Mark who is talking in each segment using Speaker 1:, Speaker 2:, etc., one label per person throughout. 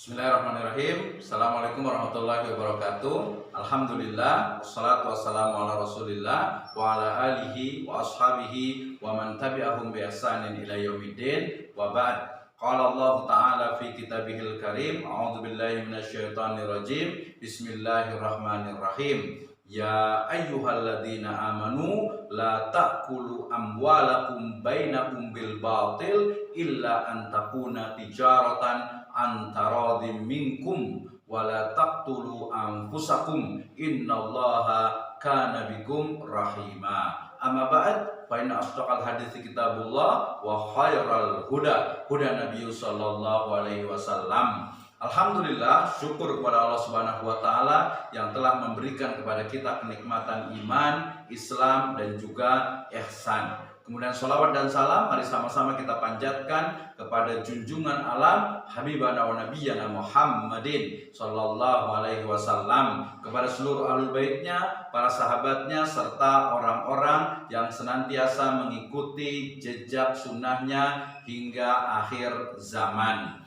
Speaker 1: Bismillahirrahmanirrahim. Assalamualaikum warahmatullahi wabarakatuh. Alhamdulillah, wassalatu wassalamu ala rasulillah wa ala alihi wa ashabihi wa man tabi'ahum bi ihsanin ila yaumiddin wa ba'd. Qala Allah Ta'ala fi kitabihil karim, a'udzu billahi minasyaitonir rajim. Bismillahirrahmanirrahim. Ya ayyuhalladzina amanu la ta'kulu amwalakum bainakum bil batil illa an takuna tijaratan antaradim minkum wala taqtulu anfusakum innallaha kana bikum rahima. Amma ba'd, fa inna asdaqal hadits kitabullah wa khairal huda Nabi sallallahu alaihi wasallam. Alhamdulillah, syukur kepada Allah Subhanahu wa taala yang telah memberikan kepada kita kenikmatan iman, Islam dan juga ihsan. Kemudian sholawat dan salam mari sama-sama kita panjatkan kepada junjungan alam Habibana wa Nabiyana Muhammadin sallallahu alaihi wasallam, kepada seluruh ahlul baitnya, para sahabatnya serta orang-orang yang senantiasa mengikuti jejak sunnahnya hingga akhir zaman.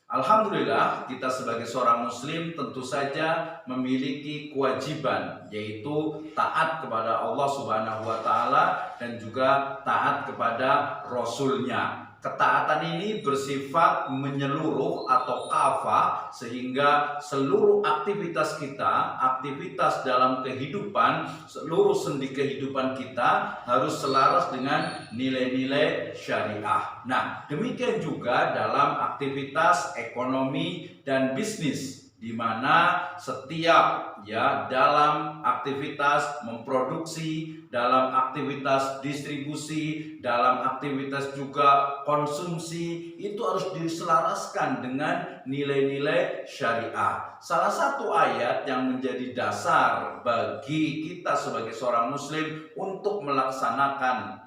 Speaker 1: Alhamdulillah, kita sebagai seorang muslim tentu saja memiliki kewajiban, yaitu taat kepada Allah Subhanahu wa taala dan juga taat kepada Rasulnya. Ketaatan ini bersifat menyeluruh atau kafah, sehingga seluruh aktivitas kita, aktivitas dalam kehidupan, seluruh sendi kehidupan kita harus selaras dengan nilai-nilai syariah. Nah, demikian juga dalam aktivitas ekonomi dan bisnis, di mana setiap dalam aktivitas memproduksi, dalam aktivitas distribusi, dalam aktivitas juga konsumsi, itu harus diselaraskan dengan nilai-nilai syariah. Salah satu ayat yang menjadi dasar bagi kita sebagai seorang muslim untuk melaksanakan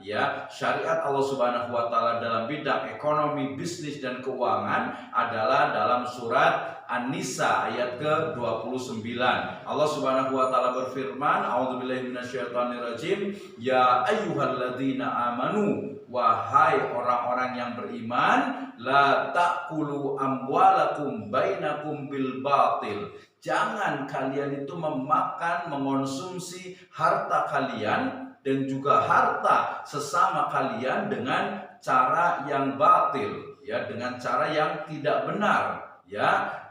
Speaker 1: syariat Allah Subhanahu wa taala dalam bidang ekonomi, bisnis dan keuangan adalah dalam surat An-Nisa ayat ke-29. Allah Subhanahu wa taala berfirman, a'udzubillahi minasyaitonirrajim, ya ayyuhalladzina amanu, wahai orang-orang yang beriman, la ta'kulu amwalakum bainakum bil batil. Jangan kalian itu memakan, mengonsumsi harta kalian dan juga harta sesama kalian dengan cara yang batil, dengan cara yang tidak benar,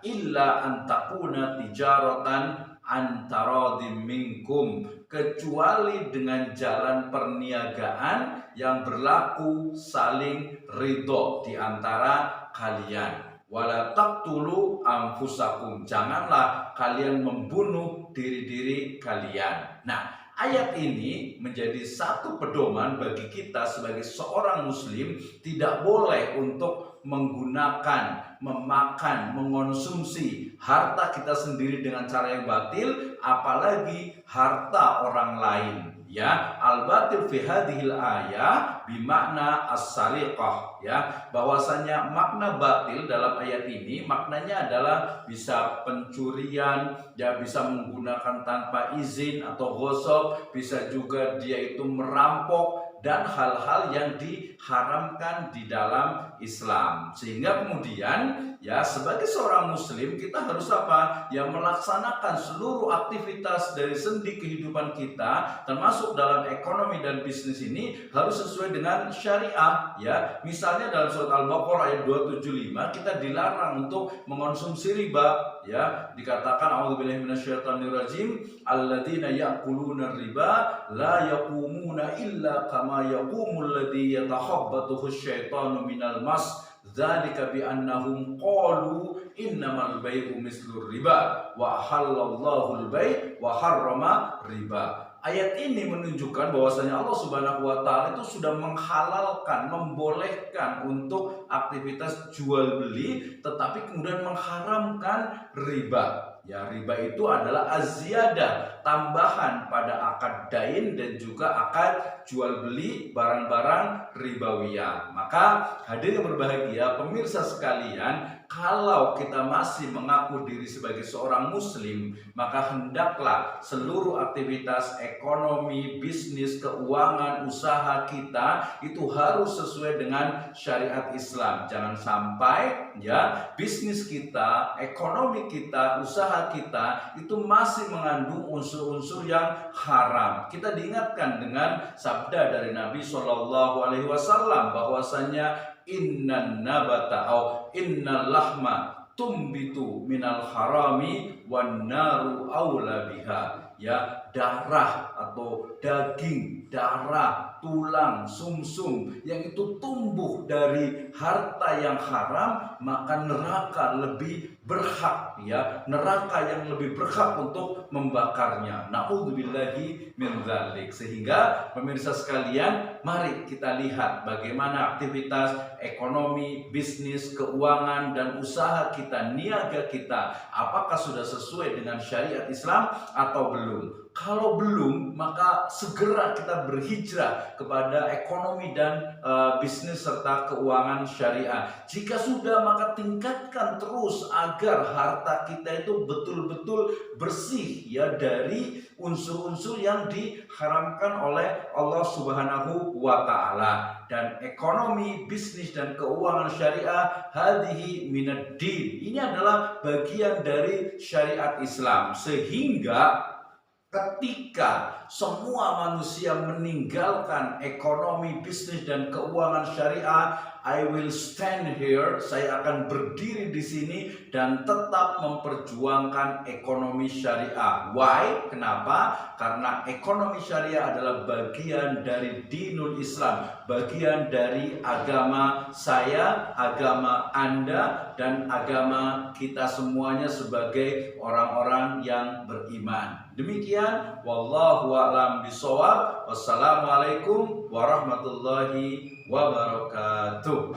Speaker 1: illa antakuna tijaratan antaradim minkum, kecuali dengan jalan perniagaan yang berlaku saling ridho di antara kalian. Wala taqtulu anfusakum, janganlah kalian membunuh diri-diri kalian. Nah, ayat ini menjadi satu pedoman bagi kita sebagai seorang muslim, tidak boleh untuk menggunakan, memakan, mengonsumsi harta kita sendiri dengan cara yang batil, apalagi harta orang lain. Al-batil fi hadhil ayah bimakna as-sariqah, bahwasanya makna batil dalam ayat ini maknanya adalah bisa pencurian, bisa menggunakan tanpa izin atau ghosab, bisa juga dia itu merampok dan hal-hal yang diharamkan di dalam Islam. Sehingga kemudian sebagai seorang muslim kita harus apa? Melaksanakan seluruh aktivitas dari sendi kehidupan kita, termasuk dalam ekonomi dan bisnis ini harus sesuai dengan syariah. Misalnya dalam surat Al-Baqarah ayat 275 kita dilarang untuk mengonsumsi riba. Dikatakan a'udzubillahi minasyaitonirrajim, alladzina ya'kuluna riba la yaqumuna illa kama yaqumul ladzi yatakhabbathu asyaitanu minal mas, dzalika bi annahum qalu innamal bai'u mislur riba wa halallahu al-bai' wa harrama riba. Ayat ini menunjukkan bahwasanya Allah Subhanahu wa taala itu sudah menghalalkan, membolehkan untuk aktivitas jual beli, tetapi kemudian mengharamkan riba. Riba itu adalah az-ziyadah, tambahan pada akad dain dan juga akad jual beli barang-barang ribawiyah. Maka hadirin berbahagia, pemirsa sekalian, Kalau kita masih mengaku diri sebagai seorang muslim, maka hendaklah seluruh aktivitas ekonomi, bisnis, keuangan, usaha kita itu harus sesuai dengan syariat Islam. Jangan sampai ya bisnis kita, ekonomi kita, usaha kita itu masih mengandung unsur-unsur yang haram. Kita diingatkan dengan sabda dari Nabi SAW bahwasanya innan nabata au innal lahma tumbitu minal harami wan naru aula biha. Ya, darah atau daging, darah, tulang, sumsum yang itu tumbuh dari harta yang haram, maka neraka lebih berhak, ya, neraka yang lebih berhak untuk membakarnya. Na'udzubillahi min dzalik. Sehingga pemirsa sekalian, mari kita lihat bagaimana aktivitas ekonomi, bisnis, keuangan dan usaha kita, niaga kita, apakah sudah sesuai dengan syariat Islam atau belum. Kalau belum, maka segera kita berhijrah kepada ekonomi dan bisnis serta keuangan syariah. Jika sudah, maka tingkatkan terus agar harta kita itu betul-betul bersih, ya, dari unsur-unsur yang diharamkan oleh Allah Subhanahu wa taala. Dan ekonomi, bisnis dan keuangan syariah hadhihi minad-din. Ini adalah bagian dari syariat Islam. Sehingga ketika semua manusia meninggalkan ekonomi, bisnis dan keuangan syariah, I will stand here, saya akan berdiri di sini dan tetap memperjuangkan ekonomi syariah. Why? Kenapa? Karena ekonomi syariah adalah bagian dari dinul Islam, bagian dari agama saya, agama Anda, dan agama kita semuanya sebagai orang-orang yang beriman. Demikian, wallahu a'lam bishawab. Wassalamualaikum warahmatullahi wabarakatuh.